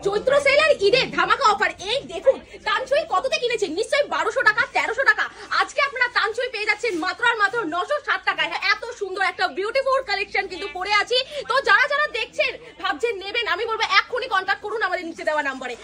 চৈত্র sell আর ঈদের ধামাকা offer. এই দেখুন তানচুই কততে কিনেছেন, নিশ্চয়ই 1200 টাকা 1300 টাকা। আজকে আপনারা তানচুই পেয়ে যাচ্ছেন মাত্র আর মাত্র 960 টাকায়। এত সুন্দর একটা বিউটিফুল কালেকশন কিন্তু পরে আছি। তো যারা যারা দেখছেন ভাবছেন নেবেন, আমি বলবো এক্ষুনি কন্ট্যাক্ট করুন আমাদের নিচে দেওয়া নম্বরে।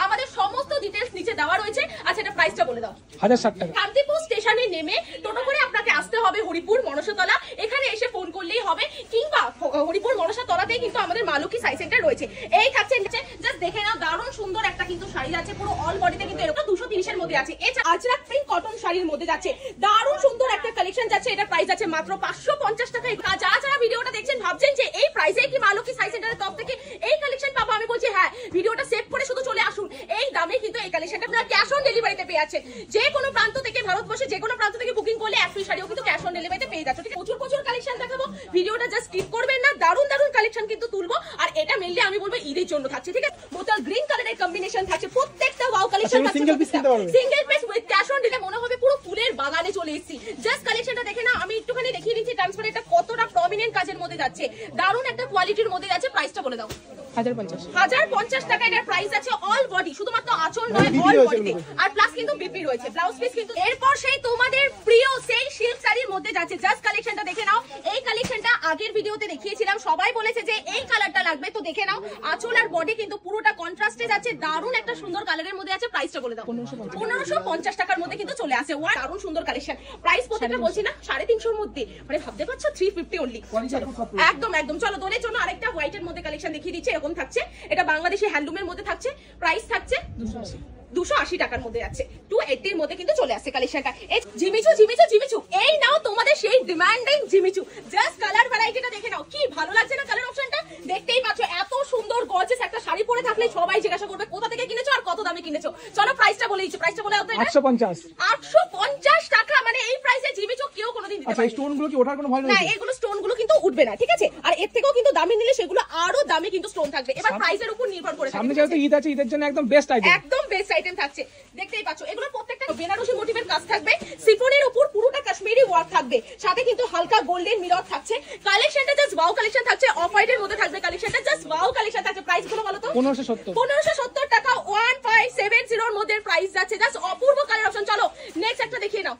আমাদের সমস্ত ডিটেইলস নিচে দেওয়া রয়েছে। আচ্ছা এটা প্রাইসটা বলে দাও। 1060 টাকা। শান্তিপুর স্টেশনে নেমে টোটো করে আপনাকে আসতে হবে হরিপুর মনসাতলা। এখানে এসে ফোন করলেই হবে, কিংবা হরিপুর মনসাতলাতেই কিন্তু আমাদের মা লক্ষ্মী সাই সেন্টার রয়েছে। এই থাকছে জাস্ট দেখে নাও, দারুণ সুন্দর একটা কিন্তু শাড়ি আছে, পুরো অল বডিতে কিন্তু এরকম 230 এর মধ্যে আছে। এছাড়া আজরাক প্রিন্ট কটন শাড়ির মধ্যে যাচ্ছে, দারুণ সুন্দর একটা কালেকশন যাচ্ছে। এটা প্রাইস আছে মাত্র 550 টাকা। যারা যারা ভিডিওটা দেখছেন ভাবছেন যে এই প্রাইসে কি মা লক্ষ্মী সাই সেন্টারের তরফ থেকে এই কালেকশন পাবো, আমি বলছি হ্যাঁ, ভিডিওটা সেভ করে শুধু চলে আসুন। এই দামে কিন্তু এই কালেকশনটা আপনারা ক্যাশ অন ডেলিভারিতে পেয়ে যাচ্ছেন। যে কোনো প্রান্ত থেকে, ভারতবর্ষে যে কোনো প্রান্ত থেকে বুকিং করলে এক ফ্রি শাড়িও কিন্তু ক্যাশ অন ডেলিভারিতে পেয়ে যাচ্ছে। ঠিক আছে, প্রচুর প্রচুর কালেকশন দেখাবো, ভিডিওটা জাস্ট স্কিপ করবেন না। দারুণ দারুণ কালেকশন কিন্তু তুলবো, আর এটা মেইনলি আমি বলবো ঈদের জন্য থাকছে। ঠিক আছে, বোতল গ্রিন কালারের কম্বিনেশন থাকছে, প্রত্যেকটা ওয়াও কালেকশন থাকছে। সিঙ্গেল পিস কিনতে পারবেন, single piece with cash on delivery, মনে হবে পুরো ফুলের বাগানে চলে এসেছি। জাস্ট কালেকশনটা দেখে না, আমি একটুখানি দেখিয়ে দিচ্ছি ট্রান্সপারেন্টটা কতটা প্রমিনেন্ট কাজের মধ্যে যাচ্ছে, দারুণ একটা কোয়ালিটির মধ্যে যাচ্ছে। প্রাইসটা বলে দাও। 1050 টাকা এটার প্রাইস আছে। অল বডি, শুধুমাত্র আঁচল নয়, অল বডিতে, আর প্লাস কিন্তু বিপি রয়েছে, ব্লাউজ পিস কিন্তু। এরপর সেই তোমাদের প্রিয় সেই সিল্ক শাড়ির মধ্যে যাচ্ছে। জাস্ট কালেকশনটা দেখে নাও। এই কালেকশনটা আগের ভিডিওতে দেখিয়েছিলাম, সবাই বলেছে যে এই কালারটা লাগবে, তো দেখে নাও। আঁচল আর বডি কিন্তু পুরোটা কন্ট্রাস্টে যাচ্ছে, দারুণ একটা সুন্দর কালারের মধ্যে আছে। প্রাইসটা বলে দাও। 1550 টাকার মধ্যে কিন্তু চলে আসে। ওয়াও, দারুণ সুন্দর কালেকশন। প্রাইস প্রত্যেকটা বলছি না 350 এর মধ্যে, মানে ভাবতে পারছো 350 অনলি। একদম একদম। চলো দোলের জন্য আরেকটা হোয়াইটের মধ্যে কালেকশন দেখিয়ে দিচ্ছি। এরকম থাকছে, এটা বাংলাদেশি হ্যান্ডলুমের মধ্যে থাকছে। প্রাইস থাকছে 280 টাকার মধ্যে আছে। 280 এর মধ্যে কিন্তু চলে আসছে কালেকশনটা। এই জিমিচু জিমিচু জিমিচু, এই নাও তোমাদের সেই ডিমান্ডিং জিমিচু। জাস্ট কালার ভ্যারাইটিটা দেখে নাও, কি ভালো লাগছে না কালার অপশনটা? দেখতেই পাচ্ছ এত সুন্দর গর্জিয়াস একটা শাড়ি পরে থাকলে সবাই জিজ্ঞাসা করবে কোথা থেকে কিনেছো আর কত দামে কিনেছো। চলো প্রাইসটা বলে দিচ্ছি। প্রাইসটা বলে দাও। 850 টাকা, মানে এই প্রাইসে জিমিচু কেউ কোনোদিন দিতে পারে না। আচ্ছা, স্টোন গুলো কি ওঠার কোনো ভয় নেই? না, এগুলো স্টোন গুলো কিন্তু উঠবে না। ঠিক আছে, আর এর থেকেও কিন্তু দামি নিলে সেগুলো আরো দামি কিন্তু স্টোন থাকবে। এবার প্রাইসের উপর নির্ভর করে। সামনে যেহেতু ঈদ আছে, ঈদের জন্য একদম বেস্ট আইটেম, একদম বেস্ট আইটেম থাকছে। দেখতেই পাচ্ছ এগুলো প্রত্যেকটা বেনারসি মোটিভের কাজ থাকবে, সিফনের উপর পুরোটা কাশ্মীরি ওয়ার্ক থাকবে, সাথে কিন্তু হালকা গোল্ডেন মিরর থাকছে। কালেকশনটা জাস্ট ওয়াও কালেকশন থাকছে, অফ হোয়াইটের মধ্যে থাকবে কালেকশনটা, জাস্ট ওয়াও কালেকশন থাকছে। প্রাইস গুলো বলো তো। 1570 টাকা। 1570 এর মধ্যে প্রাইস যাচ্ছে। জাস্ট অপূর্ব কালার অপশন। চলো নেক্সট একটা দেখিয়ে নাও।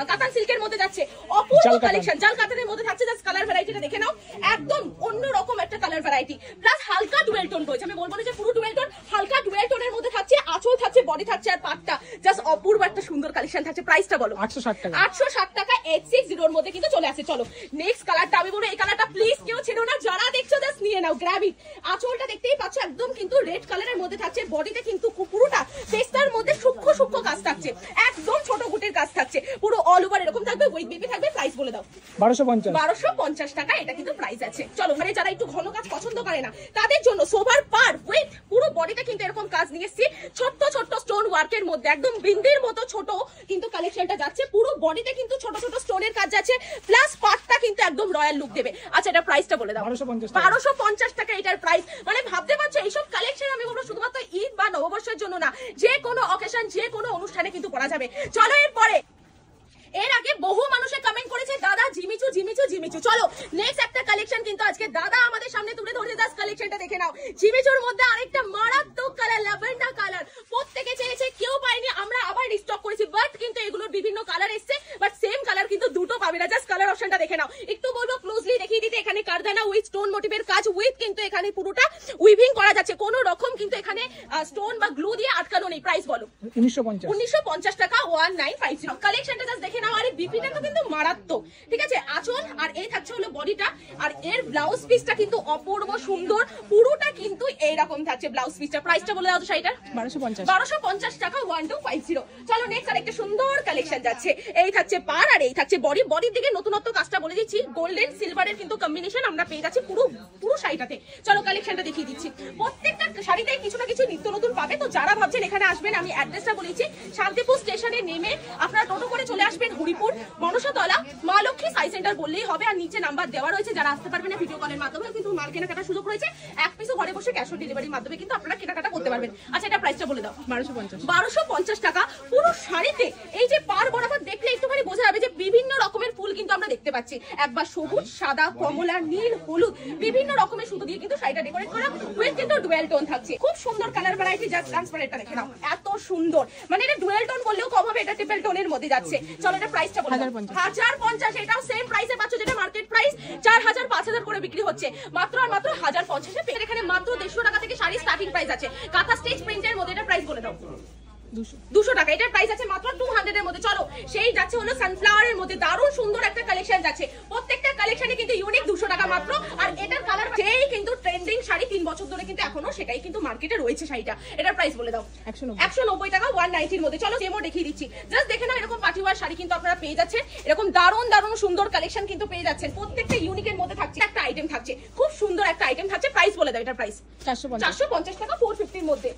কাতান সিল্কের মধ্যে যাচ্ছে, অপূর্ব কালেকশন। জাল কাতানের মধ্যে থাকছে। জাস্ট কালার ভ্যারাইটিটা দেখে নাও, একদম অন্যরকম একটা কালার ভ্যারাইটি, প্লাস হালকা ডুয়েল টোন রয়েছে। আমি বলবো না যে পুরো ডুয়েল টোন, হালকা ডুয়েল টোনের মধ্যে থাকছে। আঁচল থাকছে, বডি থাকছে, আর পাটটা জাস্ট অপূর্ব একটা সুন্দর কালেকশন থাকছে। প্রাইসটা বলো। 860 টাকা 860 এর মধ্যে কিন্তু চলে আসে। চলো নেক্সট কালারটা, আমি বলবো এই কালারটা প্লিজ কেউ ছেড়ো না, যারা দেখছো জাস্ট নিয়ে নাও, গ্র্যাব ইট। আঁচলটা দেখতেই পাচ্ছ একদম কিন্তু রেড কালারের মধ্যে থাকছে, বডিতে কিন্তু পুরোটা পেস্তার মধ্যে সূক্ষ্ম সূক্ষ্ম কাজ থাকছে, একদম ছোট গুটির কাজ থাকছে, পুরো অল ওভার এরকম থাকবে, উইথ বেবি থাকবে। প্রাইস বলে দাও। 1250 টাকা এটা কিন্তু প্রাইস আছে। চলো, মানে যারা একটু ঘন কাজ পছন্দ করে না তাদের জন্য সোভার পার উইথ পুরো বডিতে কিন্তু এরকম কাজ নিয়ে এসেছি, ছোট্ট ছোট্ট স্টোন ওয়ার্কের মধ্যে, একদম বিন্দির মতো ছোট কিন্তু কালেকশনটা যাচ্ছে। পুরো বডিতে কিন্তু ছোট ছোট স্টোনের কাজ যাচ্ছে, প্লাস পাটটা কিন্তু একদম রয়্যাল লুক দেবে। আচ্ছা এটা প্রাইসটা বলে দাও। 1250 টাকা এটার প্রাইস। মানে ভাবতে পারছো এইসব কালেকশন আমি বলবো শুধুমাত্র ঈদ বা নববর্ষের জন্য না, যে কোনো অকেশন, যে কোনো অনুষ্ঠানে কিন্তু পরা যাবে। চলো এরপরে, এর আগে বহু মানুষে কমেন্ট করেছে দাদা জিমিচু জিমিচু জিমিচু। চলো নেক্সট একটা কালেকশন কিন্তু আজকে দাদা আমাদের সামনে তুলে ধরেছে। জাস্ট কালেকশনটা দেখে নাও। জিমিচুর মধ্যে আরেকটা মারাত্মক কালার, ল্যাভেন্ডার কালার, প্রত্যেকে চেয়েছে, কেউ পায়নি, আমরা আবার রিস্টক করেছি। বাট কিন্তু এগুলোর বিভিন্ন কালার এসছে, বাট সেম কালার কিন্তু দুটো পাবে না। জাস্ট কালার অপশনটা দেখে নাও। একটু বলবো ক্লোজলি দেখিয়ে দিতে। এখানে কারদানা উইথ স্টোন মোটিভের কাজ, উইথ কিন্তু এখানে পুরোটা উইভিং করা যাচ্ছে, কোনো রকম কিন্তু এখানে স্টোন বা গ্লু দিয়ে আটকানো নেই। প্রাইস বলো। 1950 টাকা। 1950 কালেকশনটা জাস্ট দেখে নাও। আরে বিপিটা তো কিন্তু মারাত্মক। ঠিক আছে, আঁচল আর এই থাকছে হলো বডিটা, আর এর ব্লাউজ পিসটা কিন্তু অপূর্ব সুন্দর, পুরোটা কিন্তু এইরকম থাকছে ব্লাউজ পিসটা। প্রাইসটা বলে দাও তো শাড়িটার। 1250 টাকা। 1250। চলো নেক্সট আরেকটা সুন্দর কালেকশন যাচ্ছে। এই থাকছে পার, আর এই থাকছে বডি। বডির দিকে নতুনত্ব কাজটা বলে দিচ্ছি, গোল্ডেন সিলভারের কিন্তু কম্বিনেশন আমরা পেয়ে যাচ্ছি পুরো শাড়িটাতে। চলো কালেকশনটা দেখিয়ে দিচ্ছি। প্রত্যেকটা শাড়িতে কিছু না কিছু নিত্য নতুন পাবে। তো যারা ভাবছেন এখানে আসবেন, আমি অ্যাড্রেসটা বলেছি, শান্তিপুর স্টেশনে নেমে আপনারা টোটো করে চলে আসবেন হরিপুর মনসাতলা, মা লক্ষ্মী সাই সেন্টার বললেই হবে। আর নিচে নাম্বার দেওয়া রয়েছে, যারা আসতে পারবেন না ভিডিও কলের মাধ্যমে কিন্তু মাল কেনাকাটার সুযোগ রয়েছে। এক পিসও ঘরে বসে ক্যাশ অন ডেলিভারির মাধ্যমে কিন্তু আপনারা কেনাকাটা করতে পারবেন। আচ্ছা এটা প্রাইসটা বলে দাও। 1250 টাকা। পুরো শাড়িতে এই যে পার বরাবর দেখলে একটুখানি বোঝা যাবে যে বিভিন্ন রকমের ফুল কিন্তু আমরা দেখতে পাচ্ছি, একবার সবুজ, সাদা, কমলা, নীল, হলুদ, বিভিন্ন রকমের সুতো দিয়ে কিন্তু শাড়িটা ডেকোরেট করা, উইথ কিন্তু ডুয়েল টোন থাকছে। খুব সুন্দর কালার ভ্যারাইটি, জাস্ট ট্রান্সপারেন্টটা দেখে নাও, এত সুন্দর, মানে এটা ডুয়েল টোন বললেও কম হবে, এটা ট্রিপল টোনের মধ্যে যাচ্ছে। চলো এটা প্রাইসটা বলো। 1050, এটাও সেম প্রাইসে পাচ্ছ, যেটা মার্কেট প্রাইস 4000 5000 করে বিক্রি হচ্ছে, মাত্র আর মাত্র 1050 এ। এখানে মাত্র 150 টাকা থেকে শাড়ি স্টার্টিং প্রাইস আছে। কাঁথা স্টিচ প্রিন্টের মধ্যে এটা প্রাইস বলে দাও। 200 টাকা, এটার প্রাইস আছে মাত্র 200 এর মধ্যে। চলো সেই যাচ্ছে হলো সানফ্লাওয়ারের মধ্যে, দারুণ সুন্দর একটা কালেকশন যাচ্ছে, প্রত্যেকটা কালেকশনে কিন্তু ইউনিক। 200 টাকা মাত্র। আর এটার কালার যেই কিন্তু ট্রেন্ডিং শাড়ি 3 বছর ধরে কিন্তু এখনো সেটাই কিন্তু মার্কেটে রয়েছে শাড়িটা। এটার প্রাইস বলে দাও। 190 টাকা, 190 এর মধ্যে। চলো ডেমো দেখিয়ে দিচ্ছি, জাস্ট দেখে নাও। এরকম পার্টি ওয়্যার শাড়ি কিন্তু আপনারা পেয়ে যাচ্ছেন, এরকম দারুণ দারুণ সুন্দর কালেকশন কিন্তু পেয়ে যাচ্ছেন। প্রত্যেকটা ইউনিকের মধ্যে থাকছে একটা আইটেম, থাকছে খুব সুন্দর একটা আইটেম থাকছে। প্রাইস বলে দাও। এটার প্রাইস 450 টাকা, 450 এর মধ্যে।